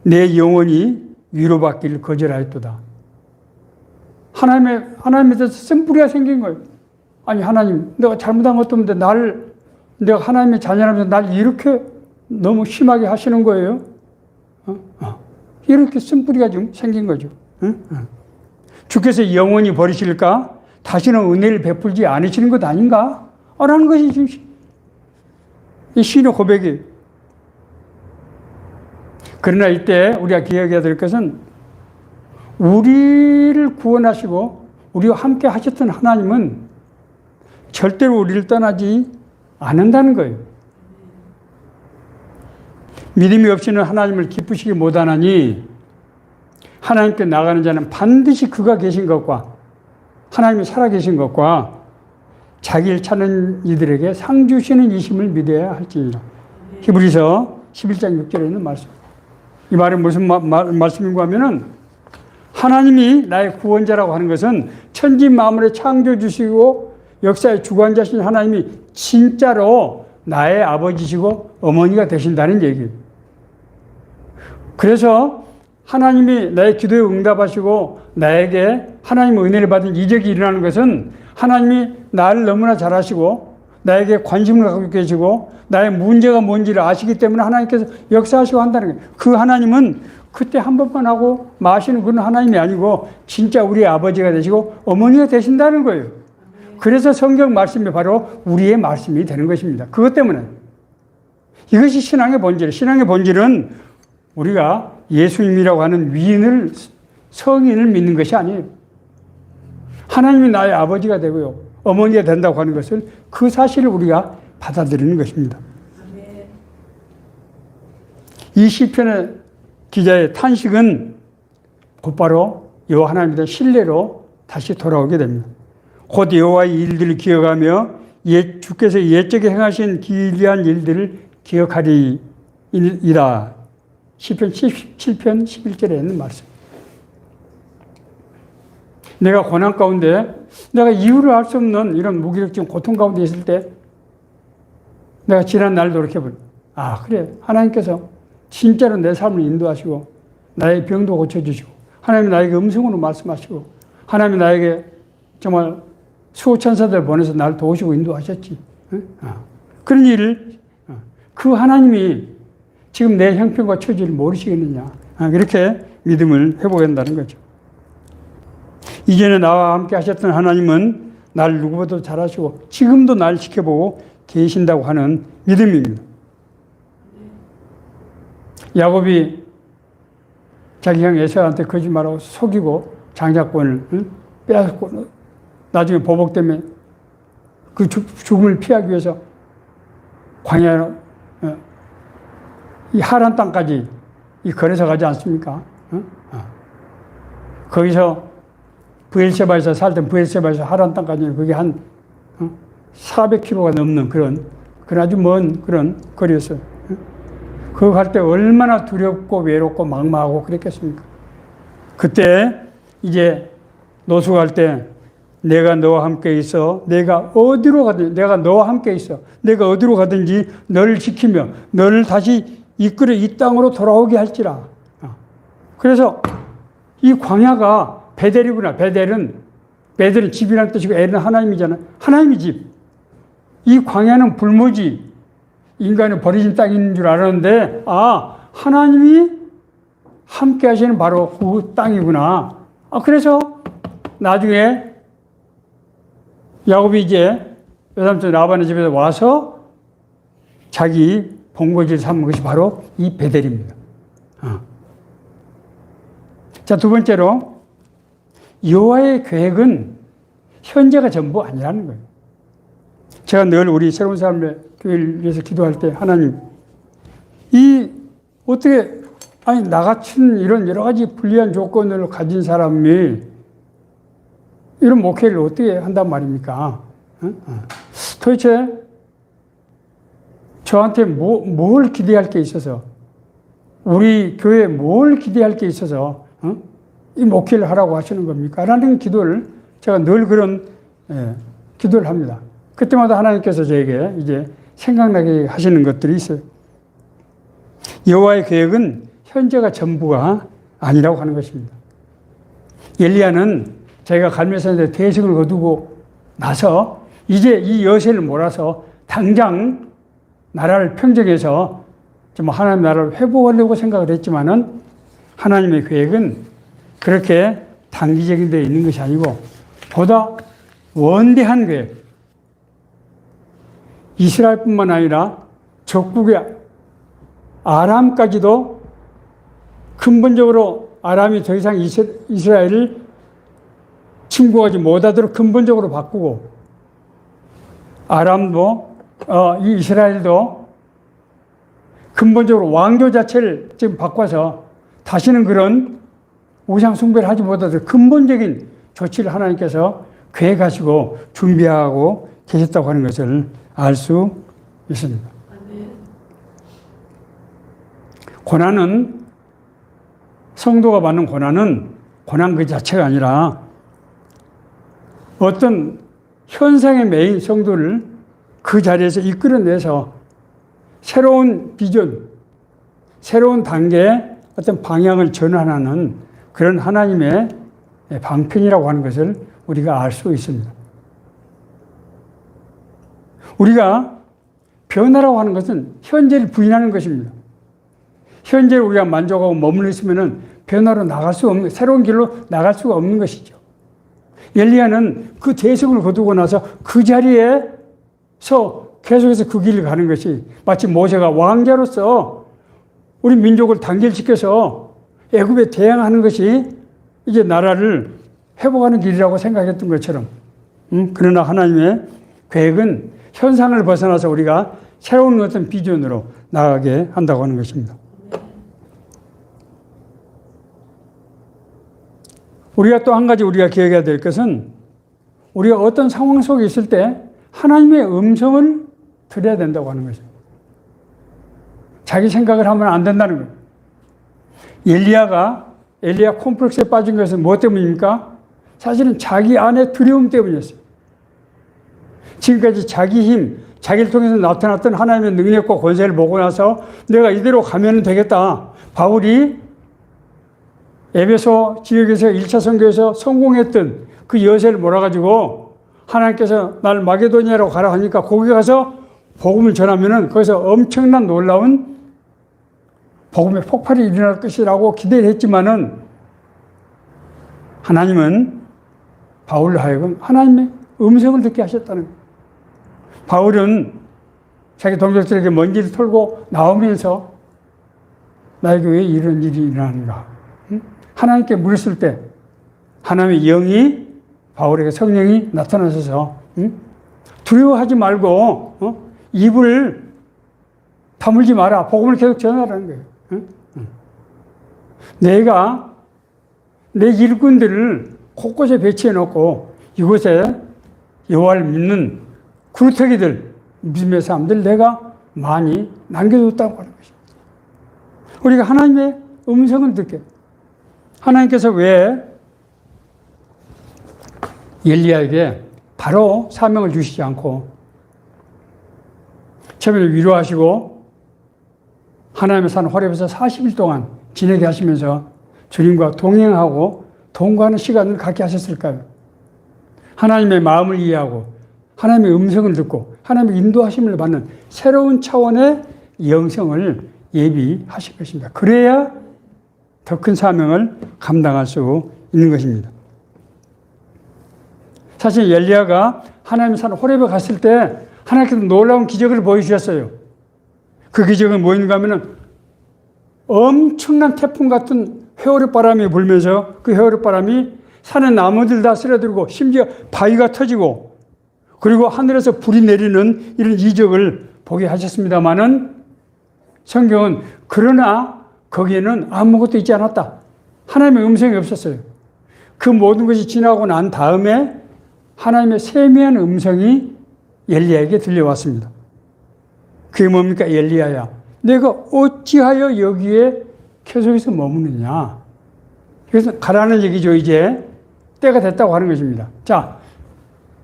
내 영혼이 위로받기를 거절하였도다. 하나님에 대해서 쓴뿌리가 생긴 거예요. 아니 하나님, 내가 잘못한 것도 없는데 내가 하나님의 자녀라면서 날 이렇게 너무 심하게 하시는 거예요. 이렇게 쓴뿌리가 좀 생긴 거죠. 주께서 영원히 버리실까? 다시는 은혜를 베풀지 않으시는 것 아닌가? 라는 것이 지금 이 시인의 고백이에요. 그러나 이때 우리가 기억해야 될 것은 우리를 구원하시고 우리와 함께 하셨던 하나님은 절대로 우리를 떠나지 않는다는 거예요. 믿음이 없이는 하나님을 기쁘시게 못하나니 하나님께 나가는 자는 반드시 그가 계신 것과 하나님이 살아계신 것과 자기를 찾는 이들에게 상 주시는 이심을 믿어야 할지니라. 히브리서 11장 6절에 있는 말씀. 이 말은 무슨 말씀인가 하면은 하나님이 나의 구원자라고 하는 것은 천지 만물의 창조주시고 역사의 주관자신 하나님이 진짜로 나의 아버지시고 어머니가 되신다는 얘기예요. 그래서 하나님이 나의 기도에 응답하시고 나에게 하나님의 은혜를 받은 이적이 일어나는 것은 하나님이 나를 너무나 잘 아시고 나에게 관심을 갖고 계시고 나의 문제가 뭔지를 아시기 때문에 하나님께서 역사하시고 한다는 거예요. 그 하나님은 그때 한 번만 하고 마시는 그런 하나님이 아니고 진짜 우리의 아버지가 되시고 어머니가 되신다는 거예요. 그래서 성경 말씀이 바로 우리의 말씀이 되는 것입니다. 그것 때문에 이것이 신앙의 본질이에요. 신앙의 본질은 우리가 예수님이라고 하는 위인을 성인을 믿는 것이 아니에요. 하나님이 나의 아버지가 되고요. 어머니가 된다고 하는 것을 그 사실을 우리가 받아들이는 것입니다. 이 시편의 기자의 탄식은 곧바로 여호와 하나님에 대한 신뢰로 다시 돌아오게 됩니다. 곧 여호와의 일들을 기억하며 주께서 옛적에 행하신 기이한 일들을 기억하리이다. 시편 77편 11절에 있는 말씀. 내가 고난 가운데 내가 이유를 알 수 없는 이런 무기력증 고통 가운데 있을 때 내가 지난 날 돌이켜보니 그래 하나님께서 진짜로 내 삶을 인도하시고 나의 병도 고쳐주시고 하나님이 나에게 음성으로 말씀하시고 하나님이 나에게 정말 수호천사들 보내서 나를 도우시고 인도하셨지. 그런 일을 그 하나님이 지금 내 형편과 처지를 모르시겠느냐. 이렇게 믿음을 회복해야 한다는 거죠. 이전에 나와 함께 하셨던 하나님은 나를 누구보다도 잘 아시고 지금도 나를 지켜보고 계신다고 하는 믿음입니다. 야곱이 자기 형 에사우한테 거짓말하고 속이고 장자권을 빼앗고 나중에 보복 때문에 그 죽음을 피하기 위해서 광야로 이 하란 땅까지 이 걸어서 가지 않습니까? 거기서 브엘세바에서 살던 브엘세바에서 하란 땅까지 그게 한 400km가 넘는 그런 아주 먼 그런 거리였어요. 그거 갈 때 얼마나 두렵고 외롭고 막막하고 그랬겠습니까? 그때 이제 노수 갈 때 내가 너와 함께 있어. 내가 어디로 가든지 내가 너와 함께 있어. 내가 어디로 가든지 너를 지키며 너를 다시 이끌어 이 땅으로 돌아오게 할지라. 그래서 이 광야가 베델이구나. 베델은 집이라는 뜻이고 엘은 하나님이잖아요. 하나님의 집. 이 광야는 불모지, 인간의 버려진 땅이 있는 줄 알았는데, 하나님이 함께 하시는 바로 그 땅이구나. 그래서 나중에 야곱이 이제 외삼촌 라반의 집에서 와서 자기 본거지를 삼은 것이 바로 이 베델입니다. 자, 두 번째로 여호와의 계획은 현재가 전부 아니라는 거예요. 제가 늘 우리 새로운 삶의 교회를 위해서 기도할 때 하나님, 어떻게 나 같은 이런 여러 가지 불리한 조건을 가진 사람이 이런 목회를 어떻게 한단 말입니까? 도대체 저한테 뭘 기대할 게 있어서, 우리 교회에 뭘 기대할 게 있어서 이 목회를 하라고 하시는 겁니까? 라는 기도를 제가 늘 그런 기도를 합니다. 그때마다 하나님께서 저에게 이제 생각나게 하시는 것들이 있어요. 여호와의 계획은 현재가 전부가 아니라고 하는 것입니다. 엘리야는 자기가 갈멜산에 대승을 거두고 나서 이제 이 여세를 몰아서 당장 나라를 평정해서 하나님 나라를 회복하려고 생각을 했지만은 하나님의 계획은 그렇게 단기적인 데 있는 것이 아니고 보다 원대한 계획, 이스라엘뿐만 아니라 적국의 아람까지도 근본적으로 아람이 더 이상 이스라엘을 침공하지 못하도록 근본적으로 바꾸고, 아람도 이 이스라엘도 근본적으로 왕조 자체를 지금 바꿔서 다시는 그런 우상 숭배를 하지 못하도록 근본적인 조치를 하나님께서 계획하시고 준비하고 계셨다고 하는 것을 알 수 있습니다. 고난은, 성도가 받는 고난 그 자체가 아니라 어떤 현상에 매인 성도를 그 자리에서 이끌어내서 새로운 비전, 새로운 단계의 어떤 방향을 전환하는 그런 하나님의 방편이라고 하는 것을 우리가 알 수 있습니다. 우리가 변화라고 하는 것은 현재를 부인하는 것입니다. 현재 우리가 만족하고 머물러 있으면 변화로 나갈 수 없는, 새로운 길로 나갈 수가 없는 것이죠. 엘리야는 그 대승을 거두고 나서 그 자리에서 계속해서 그 길을 가는 것이 마치 모세가 왕자로서 우리 민족을 단결시켜서 애굽에 대항하는 것이 이제 나라를 회복하는 길이라고 생각했던 것처럼, 그러나 하나님의 계획은 현상을 벗어나서 우리가 새로운 어떤 비전으로 나가게 한다고 하는 것입니다. 우리가 또 한 가지 우리가 기억해야 될 것은, 우리가 어떤 상황 속에 있을 때 하나님의 음성을 들어야 된다고 하는 것입니다. 자기 생각을 하면 안 된다는 거예요. 엘리야 콤플렉스에 빠진 것은 무엇 때문입니까? 사실은 자기 안의 두려움 때문이었어요. 지금까지 자기 힘, 자기를 통해서 나타났던 하나님의 능력과 권세를 보고 나서 내가 이대로 가면 되겠다. 바울이 에베소 지역에서 1차 선교에서 성공했던 그 여세를 몰아가지고 하나님께서 날 마게도니아로 가라 하니까 거기 가서 복음을 전하면은 거기서 엄청난 놀라운 복음의 폭발이 일어날 것이라고 기대를 했지만은 하나님은 바울로 하여금 하나님의 음성을 듣게 하셨다는 거예요. 바울은 자기 동족들에게 먼지를 털고 나오면서 나에게 왜 이런 일이 일어나는가? 하나님께 물었을 때 하나님의 영이 바울에게 성령이 나타나셔서 두려워하지 말고 입을 다물지 마라. 복음을 계속 전하라는 거예요. 내가 내 일꾼들을 곳곳에 배치해 놓고 이곳에 여호와를 믿는 구루터기들, 믿음의 사람들 내가 많이 남겨뒀다고 하는 것입니다. 우리가 하나님의 음성을 듣게, 하나님께서 왜 엘리야에게 바로 사명을 주시지 않고 처음에 위로하시고 하나님의 산 호렙에서 40일 동안 지내게 하시면서 주님과 동행하고 동거하는 시간을 갖게 하셨을까요? 하나님의 마음을 이해하고 하나님의 음성을 듣고 하나님의 인도하심을 받는 새로운 차원의 영성을 예비하실 것입니다. 그래야 더 큰 사명을 감당할 수 있는 것입니다. 사실 엘리야가 하나님의 산 호렙에 갔을 때 하나님께서 놀라운 기적을 보여주셨어요. 그 기적은 뭐인가 하면은 엄청난 태풍 같은 회오리 바람이 불면서 그 회오리 바람이 산의 나무들 다 쓰러뜨리고 심지어 바위가 터지고 그리고 하늘에서 불이 내리는 이런 이적을 보게 하셨습니다마는 성경은 그러나 거기에는 아무것도 있지 않았다. 하나님의 음성이 없었어요. 그 모든 것이 지나고 난 다음에 하나님의 세미한 음성이 엘리야에게 들려왔습니다. 그게 뭡니까? 엘리야야, 내가 어찌하여 여기에 계속해서 머무느냐. 그래서 가라는 얘기죠. 이제 때가 됐다고 하는 것입니다. 자,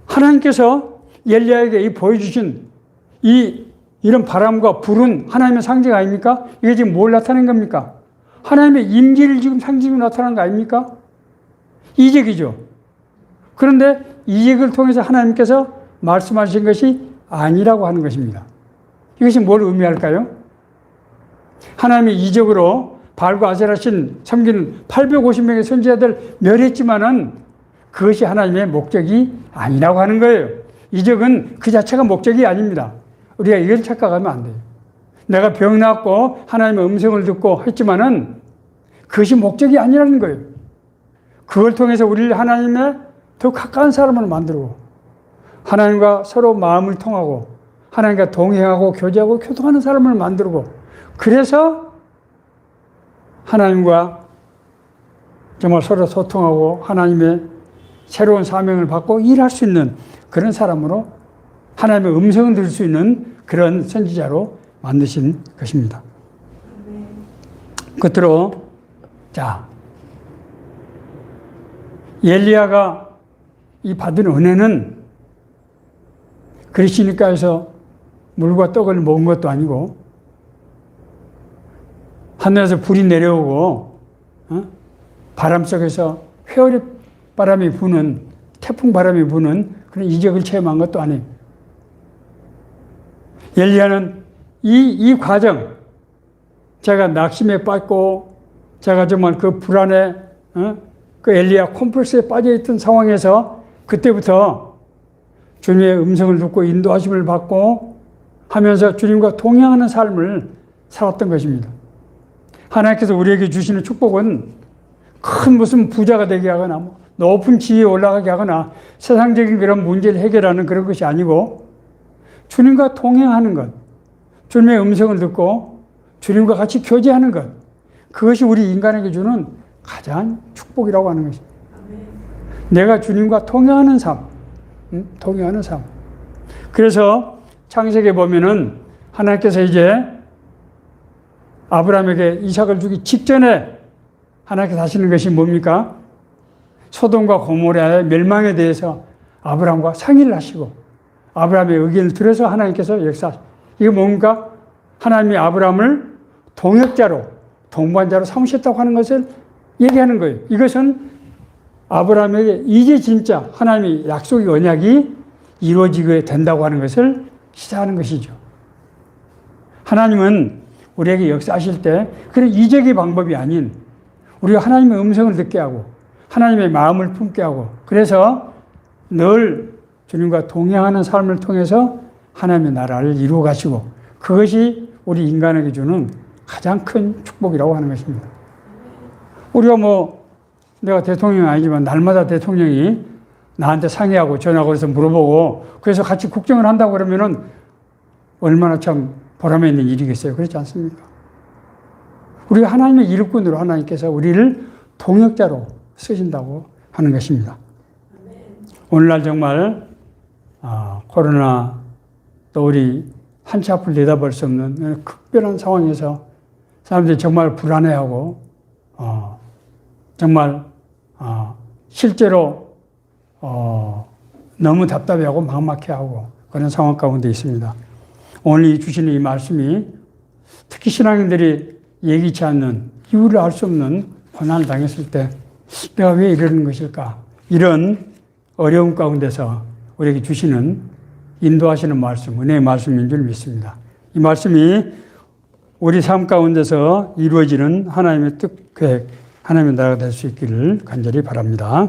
하나님께서 엘리야에게 이 보여주신 이런 바람과 불은 하나님의 상징 아닙니까? 이게 지금 뭘 나타낸 겁니까? 하나님의 임재를 지금 상징으로 나타난 거 아닙니까? 이적이죠. 그런데 이적을 통해서 하나님께서 말씀하신 것이 아니라고 하는 것입니다. 이것이 뭘 의미할까요? 하나님이 이적으로 바알과 아세라신 섬기는 850명의 선지자들 멸했지만은 그것이 하나님의 목적이 아니라고 하는 거예요. 이적은 그 자체가 목적이 아닙니다. 우리가 이걸 착각하면 안 돼요. 내가 병 낫고 하나님의 음성을 듣고 했지만은 그것이 목적이 아니라는 거예요. 그걸 통해서 우리를 하나님의 더 가까운 사람을 만들고 하나님과 서로 마음을 통하고 하나님과 동행하고 교제하고 교통하는 사람을 만들고 그래서 하나님과 정말 서로 소통하고 하나님의 새로운 사명을 받고 일할 수 있는 그런 사람으로 하나님의 음성을 들을 수 있는 그런 선지자로 만드신 것입니다. 끝으로 자, 엘리야가 이 받은 은혜는 그리시니까에서 물과 떡을 먹은 것도 아니고 하늘에서 불이 내려오고 바람 속에서 회오리 바람이 부는 태풍 바람이 부는 그런 이적을 체험한 것도 아니에요. 엘리야는 이 과정, 제가 낙심에 빠졌고 제가 정말 그 불안에 그 엘리야 콤플렉스에 빠져있던 상황에서 그때부터 주님의 음성을 듣고 인도하심을 받고 하면서 주님과 동행하는 삶을 살았던 것입니다. 하나님께서 우리에게 주시는 축복은 큰 무슨 부자가 되게 하거나 높은 지위에 올라가게 하거나 세상적인 그런 문제를 해결하는 그런 것이 아니고 주님과 동행하는 것, 주님의 음성을 듣고 주님과 같이 교제하는 것, 그것이 우리 인간에게 주는 가장 축복이라고 하는 것입니다. 내가 주님과 동행하는 삶, 동행하는 삶. 그래서 창세기에 보면은 하나님께서 이제 아브라함에게 이삭을 주기 직전에 하나님께서 하시는 것이 뭡니까? 소돔과 고모라의 멸망에 대해서 아브라함과 상의를 하시고 아브라함의 의견을 들어서 하나님께서 역사하시고 이게 뭡니까? 하나님이 아브라함을 동역자로 동반자로 삼으셨다고 하는 것을 얘기하는 거예요. 이것은 아브라함에게 이제 진짜 하나님의 약속의 언약이 이루어지게 된다고 하는 것을 시사하는 것이죠. 하나님은 우리에게 역사하실 때 그런 이적의 방법이 아닌 우리가 하나님의 음성을 듣게 하고 하나님의 마음을 품게 하고 그래서 늘 주님과 동행하는 삶을 통해서 하나님의 나라를 이루어 가시고 그것이 우리 인간에게 주는 가장 큰 축복이라고 하는 것입니다. 우리가 내가 대통령이 아니지만 날마다 대통령이 나한테 상의하고 전화하고 해서 물어보고 그래서 같이 국정을 한다고 그러면은 얼마나 참 보람에 있는 일이겠어요. 그렇지 않습니까? 우리가 하나님의 일꾼으로 하나님께서 우리를 동역자로 쓰신다고 하는 것입니다. 오늘날 정말 코로나 또 우리 한치 앞을 내다볼 수 없는 극별한 상황에서 사람들이 정말 불안해하고 정말 실제로 너무 답답해하고 막막해하고 그런 상황 가운데 있습니다. 오늘 주시는 이 말씀이 특히 신앙인들이 예기치 않는 이유를 알 수 없는 고난을 당했을 때 내가 왜 이러는 것일까? 이런 어려움 가운데서 우리에게 주시는 인도하시는 말씀, 은혜의 말씀인 줄 믿습니다. 이 말씀이 우리 삶 가운데서 이루어지는 하나님의 뜻, 계획, 하나님의 나라가 될 수 있기를 간절히 바랍니다.